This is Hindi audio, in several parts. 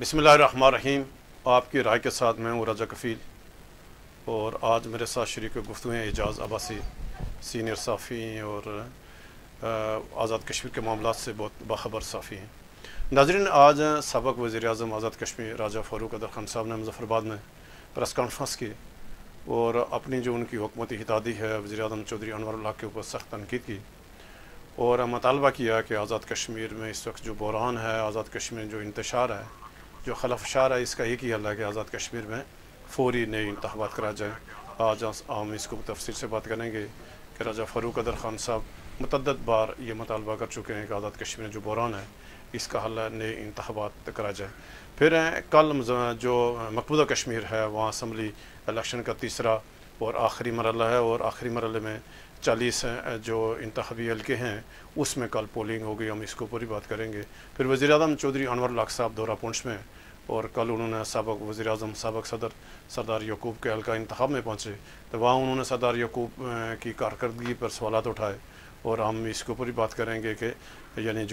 बिस्मिल्लाहिर्रहमानिर्रहीम। आपकी राय के साथ मैं हूँ रजा कफ़ील और आज मेरे साथ शरीक गुफ्तगू हैं एजाज़ अब्बासी, सीनियर साफ़ी और आज़ाद कश्मीर के मामलों से बहुत बाखबर साफ़ी हैं। नाज़रीन, आज सबक वज़ीर-ए-आज़म आज़ाद कश्मीर राजा फ़ारूक अदर खान साहब ने मुज़फ़्फ़राबाद में प्रेस कॉन्फ्रेंस की और अपनी जो उनकी हुकूमती हिदायत है वज़ीर-ए-आज़म चौधरी अनवर के ऊपर सख्त तनकीद की और मुतालबा किया कि आज़ाद कश्मीर में इस वक्त जो बहरान है, आज़ाद कश्मीर जो इंतशार है, जो खलफशार है, इसका एक ही हल है कि आज़ाद कश्मीर में फ़ौरी नए इंतखाबात करा जाए। आज हम इसको तफसील से बात करेंगे कि राजा फ़ारूक अदर खान साहब मुतअद्दिद बार ये मुतालबा कर चुके हैं कि आज़ाद कश्मीर में जो बहरान है इसका हल नए इंतखाबात करा जाए। फिर कल जो मकबूजा कश्मीर है वहाँ असम्बली इलेक्शन का तीसरा और आखिरी मरहला है और आखिरी मरहले में 40 जो इंतखाबी हल्के हैं उसमें कल पोलिंग हो गई। हम इसको पूरी बात करेंगे। फिर वज़ीर-ए-आज़म चौधरी अनवर साहब दौरा पुंछ में और कल उन्होंने सबक वज़ीर-ए-आज़म सबक सदर सरदार यकूब के हल्का इंतखाब में पहुँचे तो वहाँ उन्होंने सरदार यकूब की कारकर्दगी पर सवालात उठाए और हम इसके ऊपर ही बात करेंगे कि यानी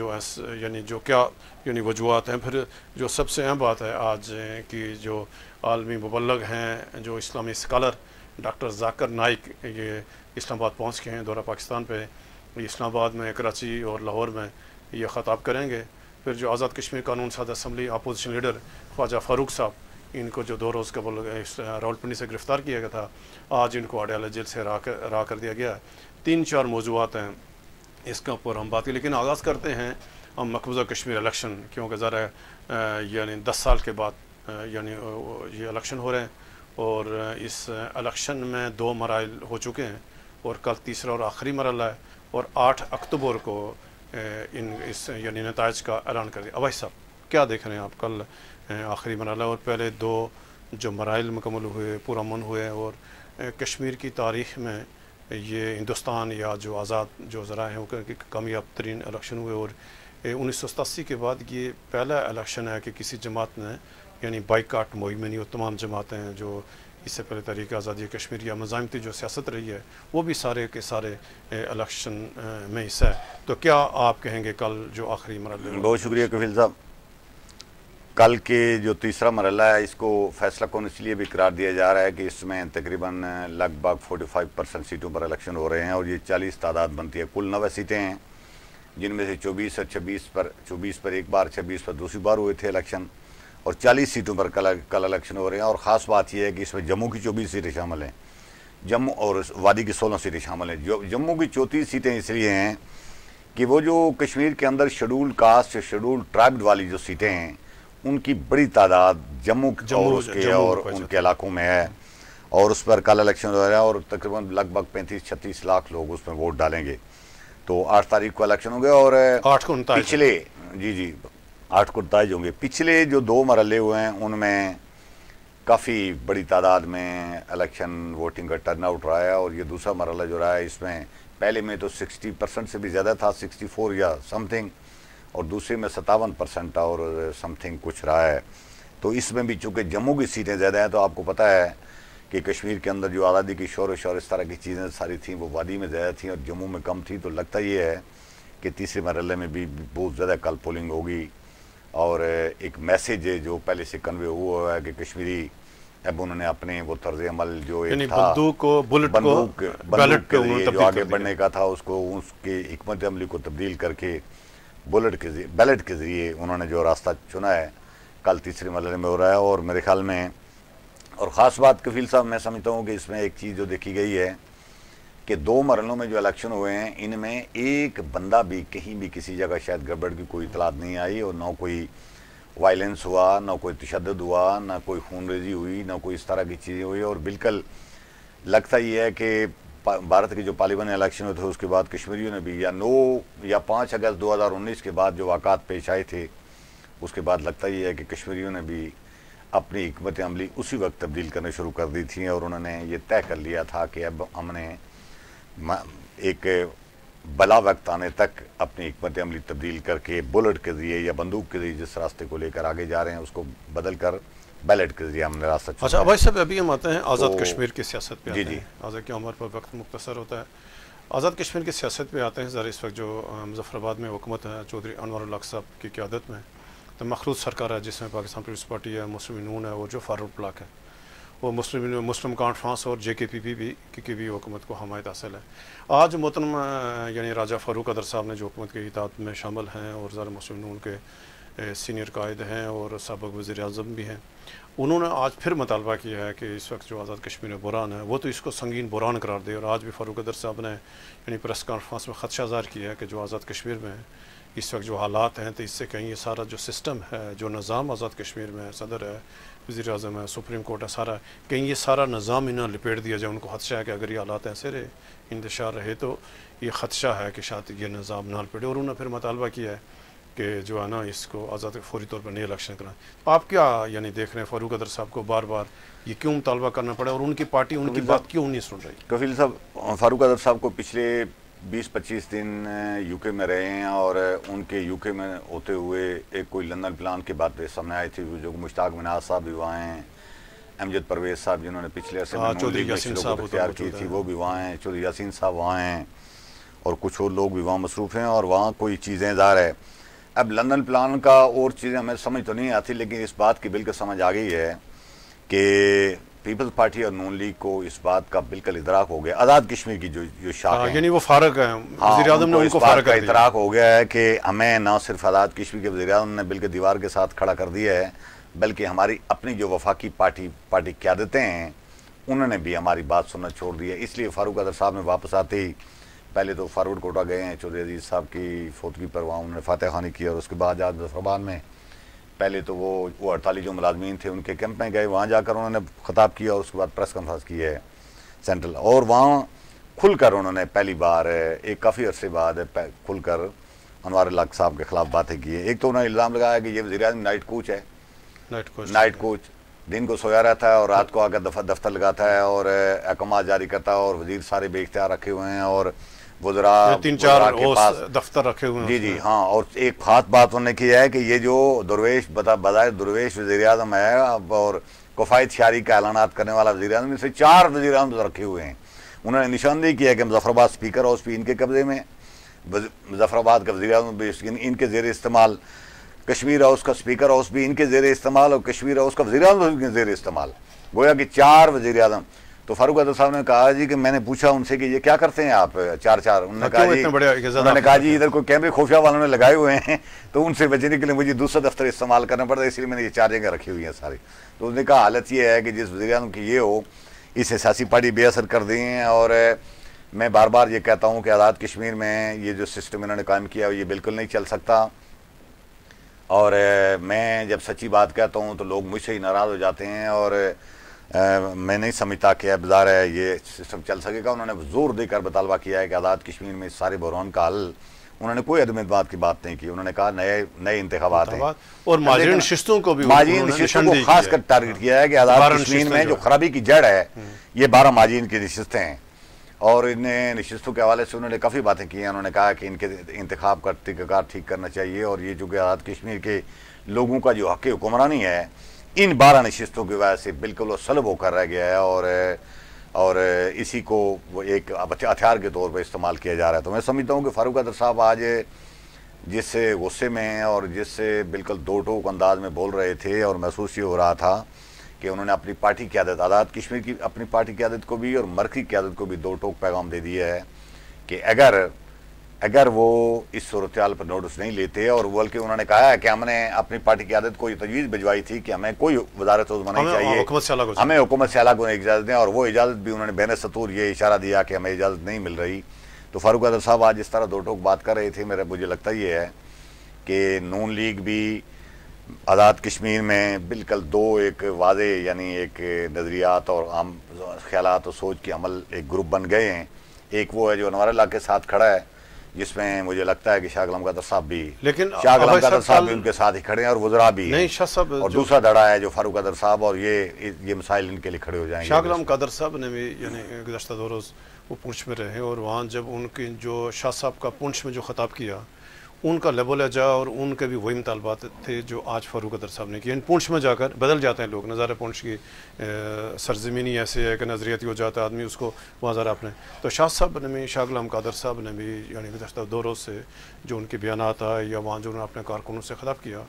जो क्या वजूहत हैं। फिर जो सबसे अहम बात है आज की जो आलमी मुबल्लग हैं, जो इस्लामी स्कॉलर डॉक्टर जाकिर नाइक, ये इस्लामाबाद पहुँच के हैं दौरा पाकिस्तान पे। इस्लामाबाद में, कराची और लाहौर में ये ख़ताब करेंगे। फिर जो आज़ाद कश्मीर कानून साज assembly opposition leader Khwaja Farooq sahab, इनको जो 2 रोज़ कबल रावलपिंडी से गिरफ़्तार किया गया था, आज इनको अडयाला जेल से रहा कर दिया गया है। 3-4 मौज़ूआत हैं, इसके ऊपर हम बात की। लेकिन आगाज़ करते हैं हम मकबूजा कश्मीर इलेक्शन, क्योंकि ज़रा यानी 10 साल के बाद यानी ये इलेक्शन हो रहे हैं और इस इलेक्शन में 2 मराइल हो चुके हैं और कल तीसरा और आखिरी मरहला है और 8 अक्टूबर को इस नताइज का ऐलान कर दिया। अवैस साहब, क्या देख रहे हैं आप? कल आखिरी मरहला और पहले 2 जो मराइल मुकम्मल हुए, पुरअमन हुए और कश्मीर की तारीख़ में ये हिंदुस्तान या जो आज़ाद जो ज़रा है उनके कामयाब तरीन इलेक्शन हुए और 1987 के बाद ये पहला इलेक्शन है कि किसी जमात ने यानी बाइकाट मुहिम नहीं हो। तमाम जमातें जो इससे पहले तहरीक आज़ादी कश्मीर या मज़ामती जो सियासत रही है वो भी सारे के सारे इलेक्शन में हिस्सा है। तो क्या आप कहेंगे कल जो आखिरी मरहला? बहुत शुक्रिया कफील साहब। कल के जो तीसरा मरहला है इसको फैसला कौन इसलिए भी करार दिया जा रहा है कि इसमें तकरीबन लगभग 45% सीटों पर इलेक्शन हो रहे हैं और ये 40 तादाद बनती है। कुल 9 सीटें हैं जिनमें से 24 और 24 पर एक बार, 26 पर दूसरी बार हुए थे इलेक्शन और 40 सीटों पर कल इलेक्शन हो रहे हैं। और ख़ास बात यह है कि इसमें जम्मू की 24 सीटें शामिल हैं, जम्मू और वादी की 16 सीटें शामिल हैं। जो जम्मू की 34 सीटें इसलिए हैं कि वो जो कश्मीर के अंदर शेड्यूल्ड कास्ट, शेड्यूल्ड ट्राइब वाली जो सीटें हैं उनकी बड़ी तादाद जम्मू और उनके इलाकों में है और उस पर कल इलेक्शन हो रहा है और तकरीबन लगभग 35-36 लाख लोग उसमें वोट डालेंगे। तो 8 तारीख को इलेक्शन हो गया और 8 को पिछले 8 को नताइज होंगे। पिछले जो 2 मरहले हुए हैं उनमें काफ़ी बड़ी तादाद में इलेक्शन वोटिंग का टर्नआउट रहा है और ये दूसरा मरहला जो रहा है इसमें पहले में तो 60% से भी ज़्यादा था, 64 या समथिंग, और दूसरे में 57% और समथिंग कुछ रहा है। तो इसमें भी चूँकि जम्मू की सीटें ज़्यादा हैं तो आपको पता है कि कश्मीर के अंदर जो आज़ादी की शोर इस तरह की चीज़ें सारी थीं वो वादी में ज़्यादा थी और जम्मू में कम थी। तो लगता ये है कि तीसरे मरहले में भी बहुत ज़्यादा कल पोलिंग होगी और एक मैसेज है जो पहले से कन्वे हुआ है कि कश्मीरी अब उन्होंने अपने वो तर्ज अमल जो एक था बंदूक के जो आगे बढ़ने का था उसको उसकी हिकमत अमली को तब्दील करके बैलेट के ज़रिए उन्होंने जो रास्ता चुना है कल तीसरे मरहले में हो रहा है। और मेरे ख्याल में और ख़ास बात कफील साहब मैं समझता हूँ कि इसमें एक चीज़ जो देखी गई है कि 2 मरहलों में जो इलेक्शन हुए हैं इनमें एक बंदा भी कहीं भी किसी जगह शायद गड़बड़ की कोई इतलात नहीं आई और ना कोई वायलेंस हुआ, ना कोई तशद्दुद हुआ, ना कोई खूनरेजी हुई, ना कोई इस तरह की चीज़ें हुई। और बिल्कुल लगता ये है कि भारत के जो पार्लियामेंट इलेक्शन हुए थे उसके बाद कश्मीरियों ने भी या 9 या 5 अगस्त 2019 के बाद जो वाक़ात पेश आए थे उसके बाद लगता ये है कि कश्मीरियों ने भी अपनी हिकमत अमली उसी वक्त तब्दील करना शुरू कर दी थी और उन्होंने ये तय कर लिया था कि अब हमने एक बला वक्त आने तक अपनी हिकमत अमली तब्दील करके बुलेट के ज़रिए या बंदूक के ज़रिए जिस रास्ते को लेकर आगे जा रहे हैं उसको बदल कर बैलेट के ज़रिए हमने रास्ता चुना। अच्छा भाई साहब, अभी हम आते हैं आज़ाद कश्मीर की सियासत पे। जी जी, आज़ाद की उम्र पर वक्त मुख्तसर होता है। आज़ाद कश्मीर की सियासत पे आते हैं ज़रा। इस वक्त जो मुज़फ़्फ़राबाद में हुकूमत है चौधरी अनवर साहब की क़यादत में तो मखलूत सरकार है जिसमें पाकिस्तान पीपल्स पार्टी है, मुस्लिम नून है और जो फारूक ब्लॉक है, वो मुस्लिम कॉन्फ्रेंस और JKPP की भी हुकूमत को हमायत हासिल है। आज मोहतरम यानी राजा फ़ारूक अदर साहब ने जो हुकूमत की इताअत में शामिल हैं और ज़रा मुस्लिम नून के सीनियर कायद हैं और साबिक़ वज़ीर आज़म भी हैं, उन्होंने आज फिर मुतालबा किया है कि इस वक्त जो आज़ाद कश्मीर में बुरान है वो तो इसको संगीन बुरान करार दे। और आज भी फ़ारूक अदर साहब ने यानी प्रेस कॉन्फ्रेंस में ख़दशा ज़ाहिर किया है कि जो आज़ाद कश्मीर में इस वक्त जो हालात हैं तो इससे कहीं ये सारा जो सिस्टम है, जो निज़ाम आज़ाद कश्मीर में है, सदर है, वज़ीर आज़म है, सुप्रीम कोर्ट है, सारा कहीं ये सारा निज़ाम इन्हें लिपेट दिया जाए। उनको ख़दशा है कि अगर ये हालात ऐसे रहे, इंतशार रहे, तो ये ख़दशा है कि शायद ये निज़ाम ना लिपेटे। और उन्होंने फिर मुतालबा किया है कि जो है ना इसको आज़ाद फौरी तौर पर नए इलेक्शन कराएं। तो आप क्या यानी देख रहे हैं फ़ारूक अदर साहब को बार बार ये क्यों मुतालबा करना पड़ा और उनकी पार्टी उनकी बात क्यों नहीं सुन रही? कफील साहब, फ़ारूक अदर साहब को पिछले 20-25 दिन यूके में रहे हैं और उनके यूके में होते हुए एक कोई लंदन प्लान की बात सामने आई थी, जो मुश्ताक मिनाज साहब भी वहाँ हैं, अमजद परवेज़ साहब जिन्होंने पिछले अरसे में चौधरी यासीन साहब तैयार की थी वो भी वहाँ हैं, चौधरी यासीन साहब वहाँ हैं और कुछ और लोग भी वहाँ मसरूफ़ हैं और वहाँ कोई चीज़ें ज़ाहिर है। अब लंदन प्लान का और चीज़ें हमें समझ तो नहीं आती, लेकिन इस बात की बिल्कुल समझ आ गई है कि पीपल्स पार्टी और नून लीग को इस बात का बिल्कुल इदराक हो गया, आज़ाद कश्मीर की जो शाख है, यानी वो फारग है, वज़ीर आज़म ने उनको फारग का इदराक हो गया है कि हमें न सिर्फ आज़ाद कश्मीर के वज़ीर आज़म ने बिल्कुल दीवार के साथ खड़ा कर दिया है, बल्कि हमारी अपनी जो वफाकी पार्टी क़यादतें हैं उन्होंने भी हमारी बात सुनना छोड़ दी है। इसलिए फ़ारूक अदर साहब ने वापस आते ही पहले तो फारूक कोटा गए हैं, चौधरी अजीज़ साहब की फौतगी पर वहाँ उन्होंने फातह खानी की और उसके बाद आज मुज़फ़्फ़राबाद में पहले तो वो 48 जो मुलाज़मीन थे उनके कैंप में गए, वहाँ जाकर उन्होंने ख़िताब किया और उसके बाद प्रेस कॉन्फ्रेंस की है सेंट्रल, और वहाँ खुलकर उन्होंने पहली बार एक काफ़ी अरसे बाद खुलकर अनवार अल-हक साहब के ख़िलाफ़ बातें की है। एक तो उन्होंने इल्ज़ाम लगाया कि ये वज़ीर-ए-आज़म नाइट कोच है, नाइट कोच दिन को सोया रहता है और रात को आकर दफ्तर लगाता है और अहकाम जारी करता है और वज़ीर सारे बेइख्तियार रखे हुए हैं और वज़रा 3-4 के पास दफ्तर रखे हुए हैं। जी जी हाँ, और एक ख़ास बात उन्होंने की है कि ये जो दुरवेश बज़ाहिर दुरवेश वज़ीर-ए-आज़म है और कफ़ायत शारी का ऐलानात करने वाला वज़ीर-ए-आज़म, इससे 4 वज़ीर-ए-आज़म रखे हुए हैं। उन्होंने निशानदेही किया कि मुज़फ़्फ़राबाद स्पीकर हाउस भी इनके कब्ज़े में, मुज़फ़्फ़राबाद का वज़ीर-ए-आज़म भी इनके ज़ेर इस्तेमाल, कश्मीर हाउस का स्पीकर हाउस भी इनके ज़ेर इस्तेमाल और कश्मीर हाउस का वज़ीर-ए-आज़म भी इनके ज़ेर इस्तेमाल, गोया कि 4 वज़ीर-ए-आज़म। तो फारूक अदर साहब ने कहा जी कि मैंने पूछा उनसे कि ये क्या करते हैं आप 4-4, उन्होंने कहा जी इधर कोई कैमरे खुफिया वालों ने लगाए हुए हैं तो उनसे बचने के लिए मुझे दूसरा दफ्तर इस्तेमाल करना पड़ता है, इसलिए मैंने ये 4 जगह रखी हुई हैं सारी। तो उसने कहा हालत ये है कि जिस वज़ीर-ए-आज़म की ये हो, इसे सियासी पार्टी बेअसर कर दी हैं और मैं बार बार ये कहता हूँ कि आज़ाद कश्मीर में ये जो सिस्टम इन्होंने कायम किया ये बिल्कुल नहीं चल सकता और मैं जब सच्ची बात कहता हूँ तो लोग मुझसे ही नाराज़ हो जाते हैं और मैं नहीं समझता कि अब ज़ाहिर है ये सिस्टम चल सकेगा। उन्होंने जोर देकर मुतालबा किया है कि आज़ाद कश्मीर में सारे बहरान का हल, उन्होंने कोई अदम बात की बात नहीं की, उन्होंने कहा नए इंतखाबात हैं और माजीन नशिस्तों को भी खास कर टारगेट किया है कि आज़ाद कश्मीर में जो खराबी की जड़ है ये 12 माजीन की नशिस्तें हैं और इन नशिस्तों के हवाले से उन्होंने काफ़ी बातें की हैं। उन्होंने कहा कि इनके इंतखाब का तरीक़ाकार ठीक करना चाहिए और ये जो कि आज़ाद कश्मीर के लोगों का जो हक़ हुक्मरानी है इन 12 नशिस्तों की वजह से बिल्कुल वो सलब होकर रह गया है और इसी को वो एक हथियार के तौर पर इस्तेमाल किया जा रहा है। तो मैं समझता हूँ कि फारूक अदर साहब आज जिस गुस्से में और जिससे बिल्कुल दो टोक अंदाज में बोल रहे थे और महसूस ये हो रहा था कि उन्होंने अपनी पार्टी की क़यादत, आज़ाद कश्मीर की अपनी पार्टी की क़यादत को भी और मरकज़ी क़यादत को भी दो टोक पैगाम दे दिया है कि अगर वो इस सूरत-ए-हाल पर नोटिस नहीं लेते और बल्कि उन्होंने कहा है कि हमने अपनी पार्टी की क़यादत को ये तजवीज़ भिजवाई थी कि हमें कोई वज़ारत उज़्मा नहीं चाहिए, हमें हुकूमत से अलग होने की इजाज़त दें और वो इजाज़त भी उन्होंने बैन सतूर ये इशारा दिया कि हमें इजाज़त नहीं मिल रही। तो फारूक अदर साहब आज इस तरह दो टोक बात कर रहे थे, मुझे लगता ये है कि नून लीग भी आज़ाद कश्मीर में बिल्कुल दो एक वाज़े यानी एक नज़रियात और आम ख्यालात और सोच के अमल एक ग्रुप बन गए हैं। एक वो है जो अनवार अल-हक के साथ खड़ा है जिसमें मुझे लगता है कि शाह गुलाम कादर साहब भी, लेकिन शाह गुलाम कादर साहब भी उनके साथ ही खड़े हैं और वज़रा भी नहीं शाह साहब, और दूसरा धड़ा है जो फारूक अदर साहब और ये मसाइल इनके लिए खड़े हो जाएंगे। शाह गुलाम कादर साहब ने भी यानी गुज़श्ता 2 रोज़ वो पुंछ में रहे और वहाँ जब उनकी जो शाह साहब का पुंछ में जो ख़िताब किया उनका लेवल है जा और उनके भी वही मुतालबात थे जो आज फारूक अदर साहब ने किए। पुंछ में जाकर बदल जाते हैं लोग, नज़ारा पुंछ की सरजमीनी ऐसे है कि नज़रियाती हो जाता है आदमी उसको वहाँ ज़रा अपने। तो शाह साहब ने भी, शाह गुलाम कादर साहब ने भी यानी गुज़श्ता दौरों से जो उनके बयानात आए या वहाँ जो उन्होंने अपने कारकुनों से खिताब किया,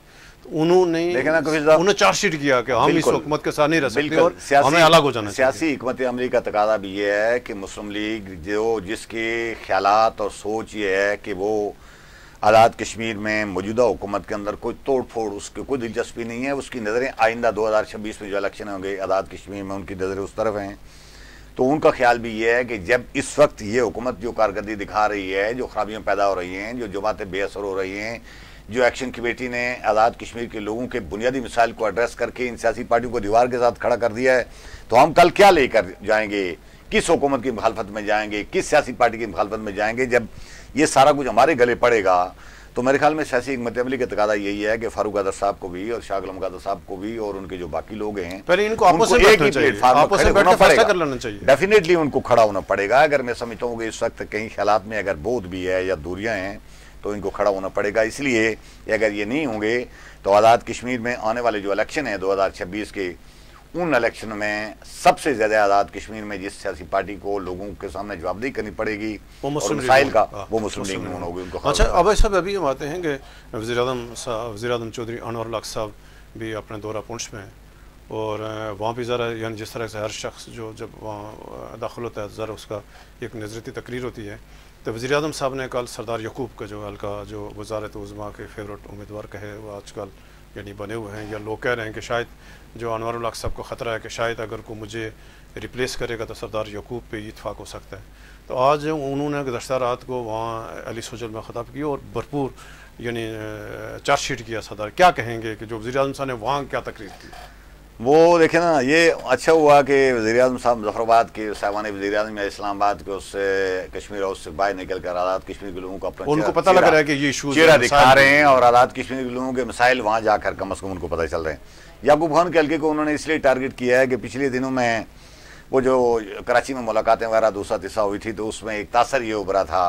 तो उन्होंने चार्जशीट किया कि हम इस हुकूमत के साथ नहीं रह सकते और हमें अलग हो जाना चाहिए। सियासी हिकमत अमली का तकादा भी ये है कि मुस्लिम लीग जो जिसके ख्यालात और सोच ये है कि वो आज़ाद कश्मीर में मौजूदा हुकूमत के अंदर कोई तोड़ फोड़ उसकी कोई दिलचस्पी नहीं है, उसकी नज़रें आइंदा 2026 में जो इलेक्शन होंगे आज़ाद कश्मीर में उनकी नज़रें उस तरफ हैं। तो उनका ख्याल भी ये है कि जब इस वक्त ये हुकूमत जो कारकर्दगी दिखा रही है, जो खराबियाँ पैदा हो रही हैं, जो जमातें बेअसर हो रही हैं, जो एक्शन कमेटी ने आज़ाद कश्मीर के लोगों के बुनियादी मसाइल को एड्रेस करके इन सियासी पार्टियों को दीवार के साथ खड़ा कर दिया है, तो हम कल क्या लेकर जाएंगे, किस हुकूमत की मुखालफत में जाएंगे, किस सियासी पार्टी की मुखालफत में जाएंगे। जब ये सारा कुछ हमारे गले पड़ेगा तो मेरे ख्याल में सियासी हिकमत अमली का तकादा यही है कि फारूक अदर साहब को भी और शाह गुलाम कादर साहब को भी और उनके जो बाकी लोग हैं इनको आपस में एक ही प्लेटफार्म पर खड़े होना पड़ेगा। डेफिनेटली उनको खड़ा होना पड़ेगा। अगर मैं समझता हूँ कि इस वक्त कई ख्यालात में अगर बोध भी है या दूरियां हैं तो इनको खड़ा होना पड़ेगा। इसलिए अगर ये नहीं होंगे तो आज़ाद कश्मीर में आने वाले जो इलेक्शन है 2026 के, उन इलेक्शन में सबसे ज़्यादा आज़ाद कश्मीर में जिस सियासी पार्टी को लोगों के सामने जवाबदेही करनी पड़ेगी वो मुस्लिम लीग नून होगी उनको। अच्छा, अब सब अभी हम आते हैं कि वज़ीर आज़म चौधरी अनवर हक साहब भी अपने दौरा पुंछ में, और वहाँ भी ज़रा यानी जिस तरह से हर शख्स जो जब वहाँ दाखिल होता है ज़रा उसका एक नज़रती तकरीर होती है। तो वज़ीर आज़म साहब ने कल सरदार यकूब का जो हल्का जो वज़ारत उज़्मा के फेवरेट उम्मीदवार कहे वो आजकल यानी बने हुए हैं, या लोग कह रहे हैं कि शायद जो अनवर हक साहब को ख़तरा है कि शायद अगर को मुझे रिप्लेस करेगा तो सरदार यकूब पे इत्फाक हो सकता है। तो आज उन्होंने गुज़श्ता रात को वहाँ अली सोजल में ख़ताब किया और भरपूर यानी चार्जशीट किया। सरदार क्या कहेंगे कि जो वज़ीर आज़म साहब ने वहाँ क्या तकरीर की? वो देखे ना, ये अच्छा हुआ कि वज़ीर आज़म साहब मुजफ्फराबाद के साहबान वज़ीर आज़म या इस्लामाबाद के उससे कश्मीर हाउस से बाहर निकल कर आज़ाद कश्मीर के लोगों को अपना उनको पता लग रहा है कि ये इशू चेहरा दिखा रहे हैं और आज़ाद कश्मीर के लोगों के मसाइल वहाँ जाकर कम अज़ कम उनको पता चल रहे हैं। याकूब खान के हल्के को उन्होंने इसलिए टारगेट किया है कि पिछले दिनों में वो जो कराची में मुलाकातें वगैरह दूसरा तीसरा हुई थी तो उसमें एक तासर ये उभरा था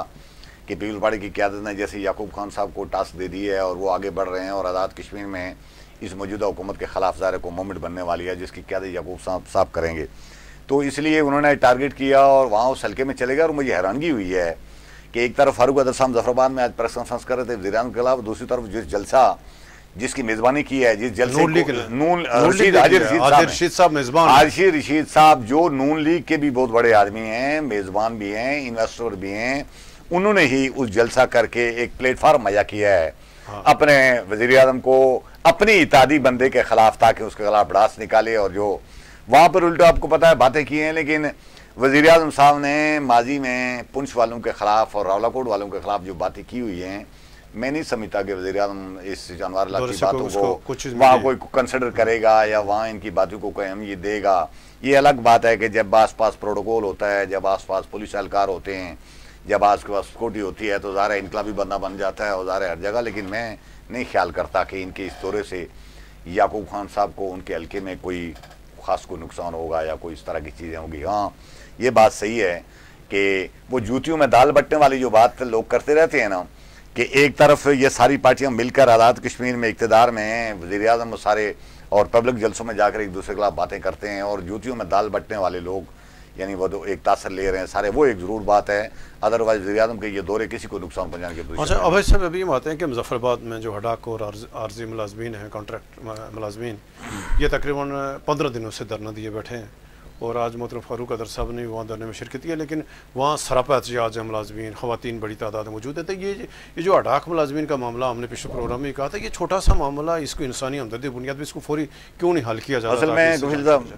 कि पीपल पार्टी की क़यादत ने जैसे याकूब खान साहब को टास्क दे दी है और वो आगे बढ़ रहे हैं और आज़ाद कश्मीर में इस मौजूदा हुकूमत के ख़िलाफ़ ज़ाहिर को मूवमेंट बनने वाली है जिसकी क़यादत याकूब साहब करेंगे। तो इसलिए उन्होंने टारगेट किया और वहाँ उस हल्के में चले गए। और मुझे हैरानगी हुई है कि एक तरफ फारूक अदर साहब मुजफ्फराबाद में आज प्रेस कॉन्फ्रेंस कर रहे थे वज़ीर आज़म के खिलाफ, दूसरी तरफ जिस जलसा जिसकी मेज़बानी की है, जिस जलसे हाजी रशीद साहब जो नून लीग के भी बहुत बड़े आदमी हैं, मेज़बान भी हैं, इन्वेस्टर भी हैं, उन्होंने ही उस जलसा करके एक प्लेटफार्म मुहैया किया है अपने वज़ीर आज़म को अपनी इत्यादि बंदे के खिलाफ, ताकि उसके खिलाफ भड़ास निकाले। और जो वहाँ पर उल्टा आपको पता है बातें की हैं, लेकिन वज़ीर आज़म साहब ने माजी में पुंछ वालों के खिलाफ और रावलाकोट वालों के खिलाफ जो बातें की हुई हैं, मैं नहीं समझता कि वज़ीर आज़म इस अनवर हक की बातों को वहाँ कोई कंसिडर करेगा या वहाँ इनकी बातों को कोई अहमियत देगा। ये अलग बात है कि जब आस पास प्रोटोकॉल होता है, जब आस पास पुलिस एहलकार होते हैं, जब आज के पास सिक्योरिटी होती है तो ज़ाहिर इनकलाबी बंदा बन जाता है और ज़ाहिर हर जगह। लेकिन मैं नहीं ख्याल करता कि इनके इस दौरे से याकूब खान साहब को उनके हल्के में कोई ख़ास कोई नुकसान होगा या कोई इस तरह की चीज़ें होंगी। हाँ, ये बात सही है कि वो जूतियों में दाल बटने वाली जो बात लोग करते रहते हैं ना, कि एक तरफ ये सारी पार्टियां मिलकर आज़ाद कश्मीर में इक़्तिदार में हैं, वज़ीर आज़म सारे और पब्लिक जलसों में जाकर एक दूसरे के खिलाफ बातें करते हैं, और जूतियों में दाल बटने वाले लोग यानी वो एक तासर ले रहे हैं सारे, वो एक ज़रूर बात है। अदरवाइज वज़ीर आज़म के ये दौरे किसी को नुकसान पहुँचाने के। अच्छा, अवैध साहब अभी हम आते हैं कि मुजफ्फराबाद में जो हड़ाक और आर्जी मुलाजमीन हैं, कॉन्ट्रैक्ट मुलाजमीन, ये तकरीबन 15 दिनों से धरना दिए बैठे हैं और आज मोहतरम फारूक अदर साहब ने वहाँ धरने में शिरकत की है, लेकिन वहाँ सरापा एहतजाज है, मुलाजमीन ख़वातीन बड़ी तादाद में मौजूद है। तो ये जो हड़ाक मुलाजमीन का मामला हमने पिछले प्रोग्राम में कहा था, ये छोटा सा मामला, इसको इंसानी हमदर्दी बुनियाद पर इसको फौरी क्यों नहीं हल किया जाता? असल में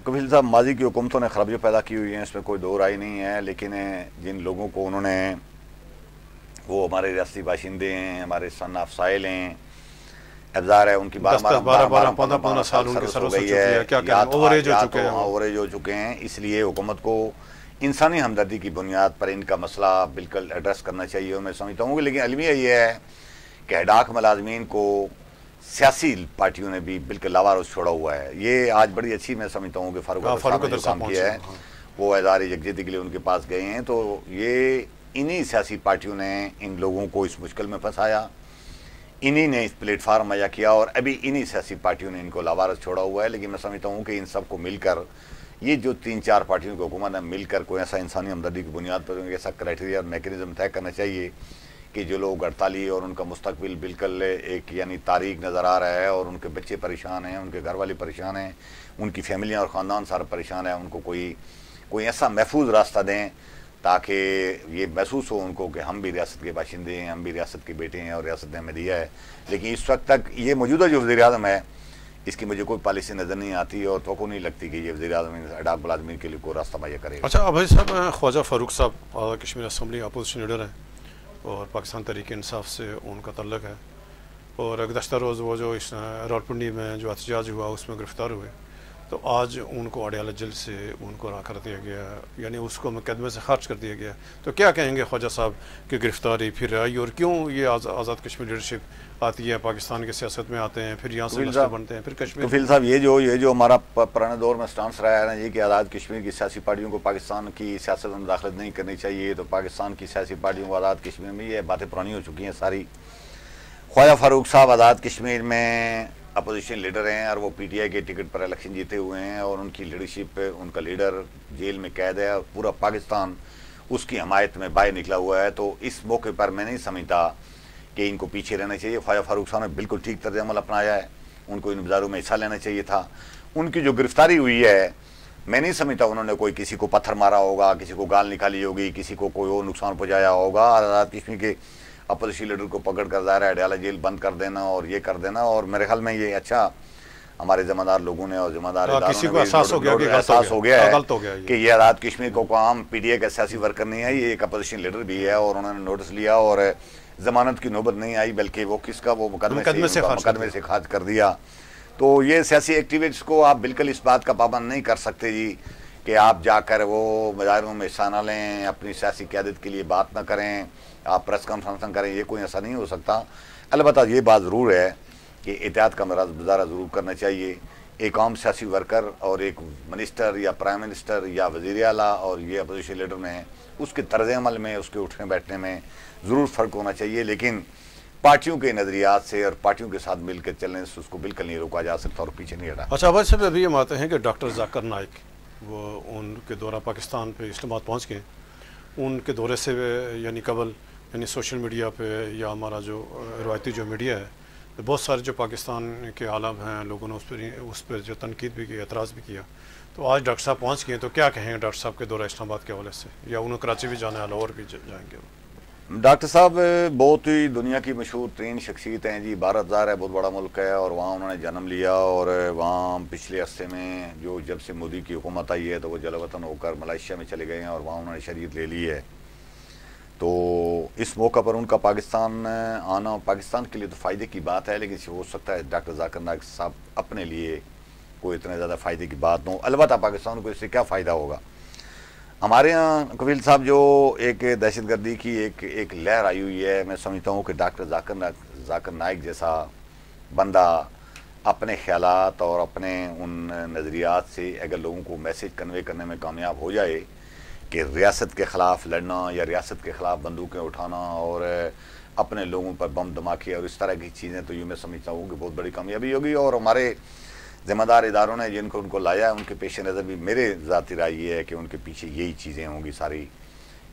कफील साहब माजी की हुकूमतों ने खराबियाँ पैदा की हुई हैं, इसमें कोई दो राय नहीं है। लेकिन जिन लोगों को उन्होंने, वो हमारे रियासती बाशिंदे हैं, हमारे सन ऑफ साइल हैं, अफजार है, उनकी 12-15 साल उनकी सर्विस हो गई है, ओवरेज हो चुके हैं। इसलिए हुकूमत को इंसानी हमदर्दी की बुनियाद पर इनका मसला बिल्कुल एड्रेस करना चाहिए और मैं समझता हूँ। लेकिन अलमिया ये है कि हड़ाक मुलाजमीन को सियासी पार्टियों ने भी बिल्कुल लावारिस छोड़ा हुआ है। ये आज बड़ी अच्छी मैं समझता हूँ कि फारूक अदर साहब ने काम किया है, वो इज़हार यकजहती के लिए उनके पास गए हैं। तो ये इन्हीं सियासी पार्टियों ने इन लोगों को इस मुश्किल में फंसाया इन्हीं ने इस प्लेटफार्म मुहैया किया और अभी इन्हीं सियासी पार्टियों ने इनको लावारस छोड़ा हुआ है। लेकिन मैं समझता हूँ कि इन सबको मिलकर, ये जो 3-4 पार्टियों की हुकूमत है, मिलकर कोई ऐसा इंसानी हमदर्दी की बुनियाद पर ऐसा क्राइटेरिया और मैकेनिज्म तय करना चाहिए कि जो लोग हड़ताली और उनका मुस्तकबिल बिल्कुल एक यानी तारीख नज़र आ रहा है और उनके बच्चे परेशान हैं, उनके घर वाले परेशान हैं, उनकी फैमिलियाँ और ख़ानदान सारा परेशान है, उनको कोई ऐसा महफूज रास्ता दें ताकि ये महसूस हो उनको कि हम भी रियासत के बाशिंदे हैं, हम भी रियासत के बेटे हैं और रियासत ने हमें दिया है। लेकिन इस वक्त तक ये मौजूदा जो वज़ीर-ए-आज़म है, इसकी मुझे कोई पॉलिसी नज़र नहीं आती और तो नहीं लगती कि ये वज़ीर-ए-आज़म अडाक मुलाज़मीन के लिए कोई रास्ता मुहैया करेगा। अच्छा भाई साहब, ख्वाजा फारूक साहब कश्मीर असम्बली अपोजिशन लीडर हैं और पाकिस्तान तहरीक इंसाफ से उनका तल्लुक़ है और गुज़श्ता रोज़ वो जो इस रावलपिंडी में जो एहतजाज हुआ उसमें गिरफ़्तार हुए, तो आज उनको अडयाला जेल से उनको रहा कर दिया गया, यानी उसको मुकदमे से खारिज कर दिया गया। तो क्या कहेंगे ख्वाजा साहब की गिरफ़्तारी फिर आई और क्यों ये आज़ाद कश्मीर लीडरशिप आती है, पाकिस्तान की सियासत में आते हैं, फिर यहाँ से मसले बनते हैं, फिर कश्मीर। कफील साहब, ये जो हमारा पुराने दौर में स्टांस रहा है ना जी कि आज़ाद कश्मीर की सियासी पार्टियों को पाकिस्तान की सियासत में दाखिलत नहीं करनी चाहिए, तो पाकिस्तान की सियासी पार्टियों को आज़ाद कश्मीर में, ये बातें पुरानी हो चुकी हैं सारी। ख्वाजा फारूक साहब आज़ाद कश्मीर में अपोजिशन लीडर हैं और वो PTI के टिकट पर इलेक्शन जीते हुए हैं और उनकी लीडरशिप, उनका लीडर जेल में कैद है और पूरा पाकिस्तान उसकी हमायत में बाहर निकला हुआ है। तो इस मौके पर मैं नहीं समझता कि इनको पीछे रहना चाहिए। ख्वाजा फारूक साहब ने बिल्कुल ठीक तर्ज अमल अपनाया है, उनको इन बाजारों में हिस्सा लेना चाहिए था। उनकी जो गिरफ्तारी हुई है, मैं नहीं समझता उन्होंने कोई किसी को पत्थर मारा होगा, किसी को गाल निकाली होगी, किसी को कोई और नुकसान पहुँचाया होगा। आज़ाद कश्मीर के अपोजिशन लीडर को पकड़ कर ज़ाहिर है अडयाला जेल बंद कर देना और ये कर देना, और मेरे ख्याल में ये अच्छा हमारे ज़िम्मेदार लोगों ने और ज़िम्मेदार किसी को एहसास हो गया है कि ये आज़ाद कश्मीर को आम PTI का सियासी वर्कर नहीं है, ये एक अपोजिशन लीडर भी है और उन्होंने नोटिस लिया और ज़मानत की नौबत नहीं आई, बल्कि वो किसका वो मुकदमे से खारिज कर दिया। तो ये सियासी एक्टिविस्ट को आप बिल्कुल इस बात का पाबंद नहीं कर सकते जी कि आप जाकर वो मुजाहरों में हिस्सा न लें, अपनी सियासी क़यादत के लिए बात ना करें, आप प्रेस कॉन्फ्रेंस करें, ये कोई ऐसा नहीं हो सकता। अलबत्ता ये बात ज़रूर है कि एहतियात का मुजाहरा ज़रूर करना चाहिए। एक आम सियासी वर्कर और एक मिनिस्टर या प्राइम मिनिस्टर या वज़ीर आला और ये अपोजिशन लीडर में उसके तर्ज अमल में, उसके उठने बैठने में ज़रूर फ़र्क होना चाहिए, लेकिन पार्टियों के नज़रियात से और पार्टियों के साथ मिलकर चलने से उसको बिल्कुल नहीं रोका जा सकता और पीछे नहीं हटा। अच्छा भाई साहब, अभी हम आते हैं कि डॉक्टर जाकिर नाइक वो उनके दौरा पाकिस्तान पे इस्लामाबाद पहुँच गए। उनके दौरे से यानी कबल यानी सोशल मीडिया पे या हमारा जो रवायती जो मीडिया है, तो बहुत सारे जो पाकिस्तान के आलम हैं लोगों ने उस पर जो तनकीद भी की, एतराज़ भी किया। तो आज डॉक्टर साहब पहुँच गए, तो क्या कहेंगे डॉक्टर साहब के दौरा इस्लामाबाद के हवाले से, या उन्हें कराची भी जाना है, लाहौर भी जाएंगे? डॉक्टर साहब बहुत ही दुनिया की मशहूर तीन शख्सियत हैं जी। भारत ज़ाहिर है बहुत बड़ा मुल्क है और वहाँ उन्होंने जन्म लिया और वहाँ पिछले अरसे में जो जब से मोदी की हुकूमत आई है तो वो जलावतन होकर मलेशिया में चले गए हैं और वहाँ उन्होंने शरीयत ले ली है। तो इस मौका पर उनका पाकिस्तान आना पाकिस्तान के लिए तो फ़ायदे की बात है, लेकिन हो सकता है डॉक्टर जाकिर नाइक साहब अपने लिए कोई इतने ज़्यादा फ़ायदे की बात हो। अलबत्ता पाकिस्तान को इससे क्या फ़ायदा होगा। हमारे यहाँ कफील साहब जो एक दहशतगर्दी की एक लहर आई हुई है, मैं समझता हूँ कि डॉक्टर जाकिर नाइक जैसा बंदा अपने ख्यालात और अपने उन नज़रियात से अगर लोगों को मैसेज कन्वे करने में कामयाब हो जाए कि रियासत के ख़िलाफ़ लड़ना या रियासत के ख़िलाफ़ बंदूकें उठाना और अपने लोगों पर बम धमाके और इस तरह की चीज़ें, तो ये मैं समझता हूँ कि बहुत बड़ी कामयाबी होगी। और हमारे ज़िम्मेदार इदारों ने जिनको उनको लाया है उनके पेश नज़र भी मेरे ज़ाती राय ये है कि उनके पीछे यही चीज़ें होंगी सारी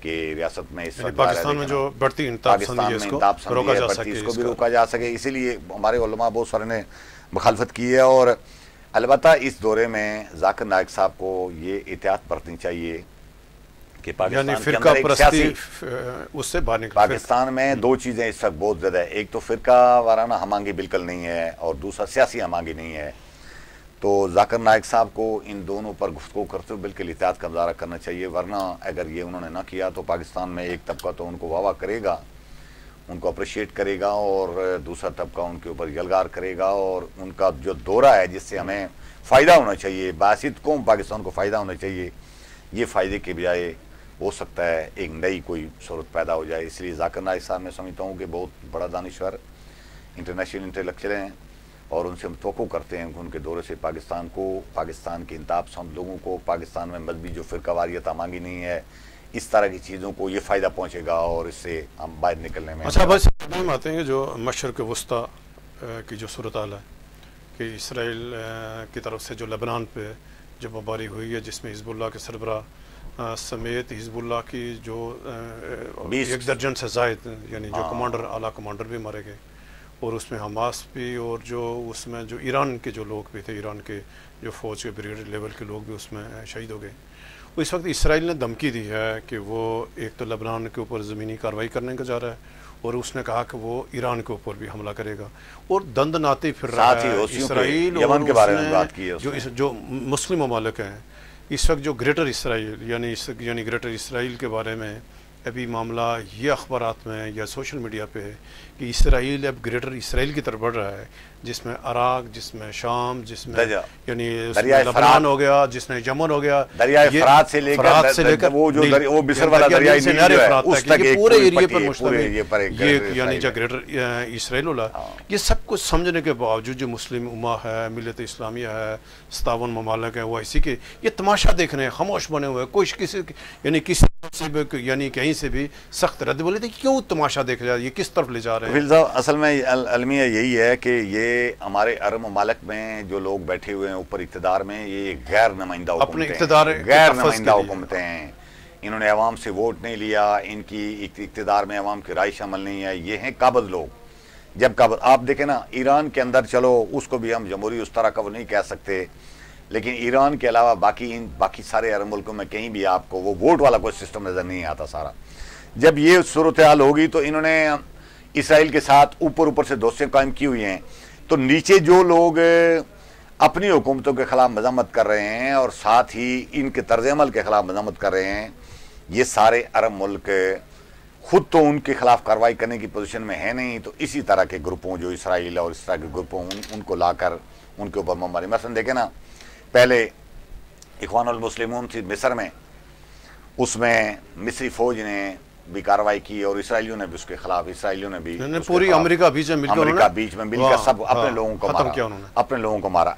कि रियासत में इस पाकिस्तान में जो बढ़ती पाकिस्तान में इंताब इसको भी रोका जा सके। इसीलिए हमारे उलमा बहुत सारे ने मुखालफत की है। और अलबत्ता इस दौरे में जाकिर नाइक साहब को ये एहतियात बरतनी चाहिए कि पाकिस्तान में दो चीज़ें इस वक्त बहुत ज़्यादा है। एक तो फ़िरका वाराना हमांगी बिल्कुल नहीं है और दूसरा सियासी हमांगी नहीं है। तो जाकिर नाइक साहब को इन दोनों पर गुफ्तगू करते हुए बिल्कुल एहतियात का मुजाहरा करना चाहिए, वरना अगर ये उन्होंने ना किया तो पाकिस्तान में एक तबका तो उनको वाह करेगा, उनको अप्रिशिएट करेगा और दूसरा तबका उनके ऊपर यलगार करेगा। और उनका जो दौरा है जिससे हमें फ़ायदा होना चाहिए, बासित कौम पाकिस्तान को फ़ायदा होना चाहिए, ये फ़ायदे के बजाय हो सकता है एक नई कोई सूरत पैदा हो जाए। इसलिए जाकिर नाइक साहब मैं समझता हूँ कि बहुत बड़ा दानिश्वर इंटरनेशनल इंटेलेक्चुअल हैं और उनसे हम तवक्को करते हैं कि उनके दौरे से पाकिस्तान को, पाकिस्तान के इंताब पसंद लोगों को, पाकिस्तान में मजहबी जो फ़िरका वारियत मांगी नहीं है, इस तरह की चीज़ों को ये फ़ायदा पहुँचेगा और इससे हम बाहर निकलने में। अच्छा, बस हम आते हैं जो मशरक़ वस्ता की जो सूरत हाल है कि इसराइल की तरफ से जो लेबनान पे जो बमबारी हुई है, जिसमें हिजबुल्लाह के सरबराह समेत हिजबुल्लाह की जो 1 दर्जन से ज़ायद यानी जो कमांडर, आला कमांडर भी मारे गए, और उसमें हमास भी, और जो उसमें जो ईरान के जो लोग भी थे, ईरान के जो फ़ौज के ब्रिगेडियर लेवल के लोग भी उसमें शहीद हो गए। इस वक्त इसराइल ने धमकी दी है कि वो एक तो लेबनान के ऊपर ज़मीनी कार्रवाई करने का जा रहा है, और उसने कहा कि वो ईरान के ऊपर भी हमला करेगा, और दंदनाते फिर रहा है इसराइल। यमन के बारे में बात की है जो मुस्लिम ममालिक हैं इस वक्त, जो ग्रेटर इसराइल यानी ग्रेटर इसराइल के बारे में अभी मामला ये अखबारात में या सोशल मीडिया पे है कि इसराइल अब ग्रेटर इसराइल की तरफ बढ़ रहा है, जिसमें अराक, जिसमें शाम, जिसमें यानी लेबनान हो गया, जिसमें यमन हो गया, दरिया फरात से लेकर वो मिस्र वाला दरिया पूरे एरिया पर मुश्तमिल ये यानी जो ग्रेटर इसराइल होला। ये सब कुछ समझने के बावजूद जो मुस्लिम उम्मा है, मिलत इस्लामिया है, 57 ममालिक है, वो इसी के ये तमाशा देख रहे हैं, खामोश बने हुए, कुछ किसी यानी कहीं से भी सख्त रद्द बोले थे, क्यों तमाशा देख रहा है, ये किस तरफ ले जा रहे हैं? असल में अलमिया यही है कि ये हमारे अरब ममालिक में जो लोग बैठे हुए हैं ऊपर इक़्तिदार में, ये गैर नुमाइंदा हुकूमतें हैं। इन्होंने अवाम से वोट नहीं लिया, इनकी इक़्तिदार में अवाम की राय शामिल नहीं है, ये हैं काबज़ लोग। जब काबज़ आप देखें ना, ईरान के अंदर, चलो उसको भी हम जमहूरी उस तरह का वो नहीं कह सकते, लेकिन ईरान के अलावा बाकी सारे अरब मुल्कों में कहीं भी आपको वो वोट वाला कोई सिस्टम नज़र नहीं आता सारा। जब ये सूरत हाल होगी तो इन्होंने इसराइल के साथ ऊपर से दोस्तियाँ कायम की हुई हैं, तो नीचे जो लोग अपनी हुकूमतों के ख़िलाफ़ मज़म्मत कर रहे हैं और साथ ही इनके तर्ज़ अमल के ख़िलाफ़ मज़म्मत कर रहे हैं, ये सारे अरब मुल्क खुद तो उनके खिलाफ कार्रवाई करने की पोजीशन में है नहीं, तो इसी तरह के ग्रुपों जो इसराइल और इस तरह के ग्रुपों उनको लाकर उनके ऊपर बमबारी। मसलन देखें ना, पहले इख्वानुल मुस्लिमून थी मिस्र में, उसमें मिस्री फ़ौज ने भी कार्रवाई की और इसराइलियों ने भी उसके खिलाफ, इसराइलियों ने भी पूरी अमेरिका बीच में मिलकर सब अपने लोगों को मारा,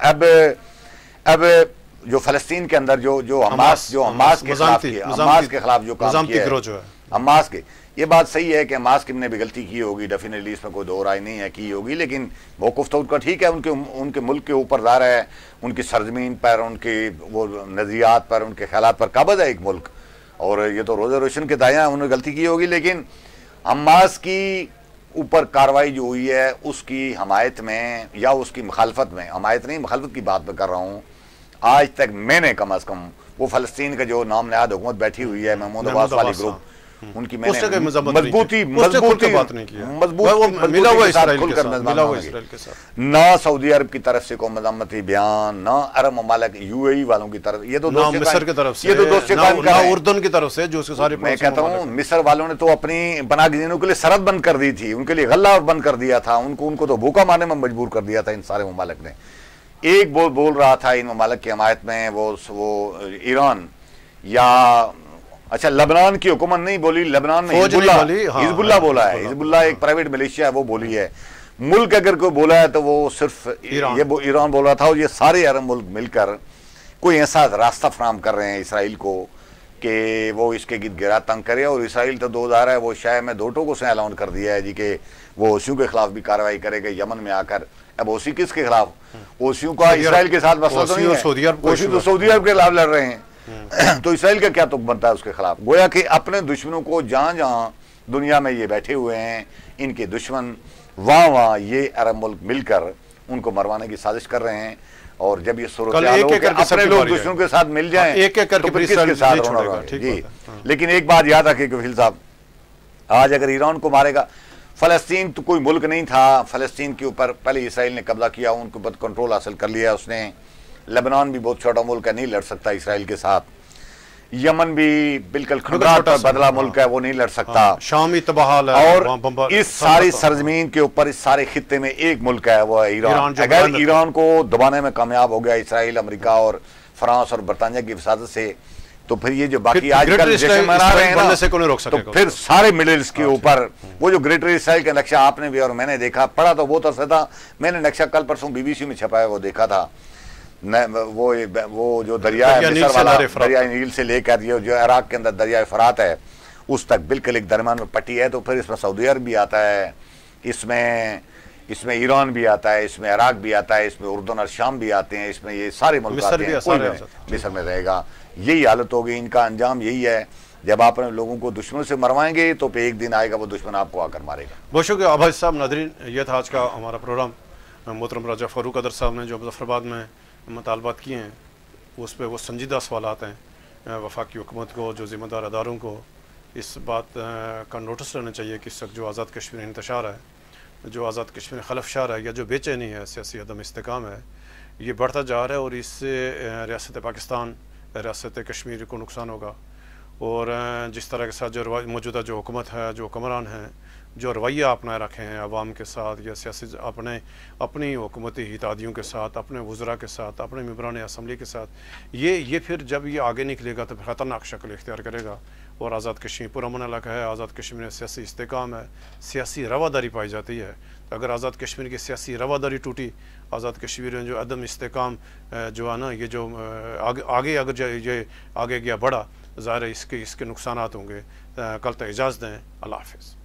अब जो फ़लस्तीन के अंदर जो हमास के खिलाफ जो काम किया है, हमास के, ये बात सही है कि हमास ने भी गलती की होगी, डेफिनेटली इसमें कोई दो राय नहीं है, की होगी, लेकिन मौक़िफ़ तो उनका ठीक है, उनके मुल्क के ऊपर जा रहा है, उनकी सरजमीन पर, उनके वो नज़रियात पर, उनके ख्यालात पर काबज़ है एक मुल्क, और ये तो रोज़े रोशन के दायां उन्होंने गलती की होगी। लेकिन हमास की ऊपर कार्रवाई जो हुई है उसकी हमायत में या उसकी मुखालफत में, हमायत नहीं मुखालफत की बात मैं कर रहा हूँ, आज तक मैंने कम अज़ कम वो फ़लस्तीन का जो नाम नहाद हुकूमत बैठी हुई है, महमूद अब्बास वाली ग्रुप, उनकी मैंने ना सऊदी अरब की तरफ से कोई मज़म्मती बयान, ना अरब ममालिक यूएई वालों की तरफ, ये तो मिस्र की तरफ से, ये तो उर्दन की तरफ से, जो सारे, मैं कहता हूँ मिस्र वालों ने तो अपनी पनाहगज़ीनों के लिए सरहद बंद कर दी थी, उनके लिए गल्ला बंद कर दिया था, उनको तो भूखा मारने में मजबूर कर दिया था इन सारे ममालिक ने। एक बोल रहा था इन ममालिक की हमायत में वो ईरान या अच्छा लेबनान की हुकूमत नहीं बोली, लेबनान में हिजबुल्लाह बोला है, हिजबुल्लाह एक प्राइवेट मलेशिया है वो बोली है। मुल्क अगर कोई बोला है तो वो सिर्फ ईरान बोल रहा था, और ये सारे अरब मुल्क मिलकर कोई ऐसा रास्ता फराहम कर रहे हैं इसराइल को कि वो इसके गिर्द गिरा तंग करे। और इसराइल तो 2000 है, वो शायद में 2 टोकों से ऐलान कर दिया है जी कि वो ओसियों के खिलाफ भी कार्रवाई करेगा यमन में आकर। अब ओसी किसके खिलाफ? ओसियों का इसराइल के साथ मसला तो नहीं है, ओसी तो सऊदी अरब के खिलाफ लड़ रहे हैं, तो इसराइल का क्या तुक बनता है उसके खिलाफ? गोया कि अपने दुश्मनों को जहां जहां दुनिया में ये बैठे हुए हैं, इनके दुश्मन वहां ये अरब मुल्क मिलकर उनको मरवाने की साजिश कर रहे हैं। और जब ये सूरत अपने लोग दुश्मनों के साथ मिल जाएं तो किसके साथ रोना जी। लेकिन एक बात याद रखिए कफील साहब, आज अगर ईरान को मारेगा, फ़लस्तीन तो कोई मुल्क नहीं था, फ़लस्तीन के ऊपर पहले इसराइल ने कब्जा किया, उनके ऊपर कंट्रोल हासिल कर लिया उसने। लेबनान भी बहुत छोटा मुल्क है, नहीं लड़ सकता इसराइल के साथ। यमन भी बिल्कुल खंडात पर बदला मुल्क है, वो नहीं लड़ सकता। शामी तबाहाल है। और इस सारी सरजमीन के ऊपर, इस सारे खित्ते में एक मुल्क है, वो है ईरान। अगर ईरान को दबाने में कामयाब हो गया इसराइल, अमेरिका और फ्रांस और बरतानिया की वसादत से, तो फिर ये जो बाकी आजकल जश्न मना रहे हैं ना, तो फिर सारे मिडिल ईस्ट के ऊपर वो जो ग्रेटर इसराइल का नक्शा आपने भी और मैंने देखा, पढ़ा तो बहुत अर्सा था, मैंने नक्शा कल परसों BBC में छपाया वो देखा था। वो जो दरिया है मिस्र वाला, दरिया नील से लेकर ये जो इराक के अंदर दरिया फरात है उस तक बिल्कुल एक दरमियान में पट्टी है। तो फिर इसमें सऊदी अरब भी आता है, इसमें ईरान भी आता है, इसमें इराक भी आता है, इसमें उर्दन और शाम भी आते हैं, इसमें ये सारे मुल्क आते हैं, कोई मिस्र में रहेगा। यही हालत होगी, इनका अंजाम यही है। जब आप लोगों को दुश्मन से मरवाएंगे तो फिर एक दिन आएगा वो दुश्मन आपको आकर मारेगा। बहुत शुक्रिया आभार साहब। नादरीन, ये था आज का हमारा प्रोग्राम। मोहतरम राजा फ़ारूक अदर साहब ने जो मुज़फ़्फ़राबाद में मुतालबात किए हैं उस पर वो संजीदा सवालात हैं। वफाकी हुकूमत को, जो ज़िम्मेदार अदारों को इस बात का नोटिस रहना चाहिए कि इस वक्त जो आज़ाद कश्मीर इंतशार है, जो आज़ाद कश्मीर खलफशार है या जो बेचैनी है, सियासी अदम इस्तेकाम है, ये बढ़ता जा रहा है और इससे रियासत पाकिस्तान, रियासत कश्मीर को नुकसान होगा। और जिस तरह के साथ जो मौजूदा जो हुकूमत है, जो हुक्मरान हैं, जो रवैया अपनाए रखे हैं अवाम के साथ या सियासी अपनी हुकूमती हितादियों के साथ, अपने वज़रा के साथ, अपने मेंबरान असम्बली के साथ, ये फिर जब ये आगे निकलेगा तो ख़तरनाक शक्ल इख्तियार करेगा। और आज़ाद कश्मीर पुरअमन इलाका है, आज़ाद कश्मीर में सियासी इस्तेकाम है, सियासी रवादारी पाई जाती है। तो अगर आज़ाद कश्मीर की सियासी रवादारी टूटी, आज़ाद कश्मीर में जो अदम इस्तेकाम जो है ना, ये जो आगे अगर ये आगे गया बढ़ा, ज़ाहिर है इसके नुकसानात होंगे। कल तक इजाज़त दें। अल्लाह हाफ़िज़।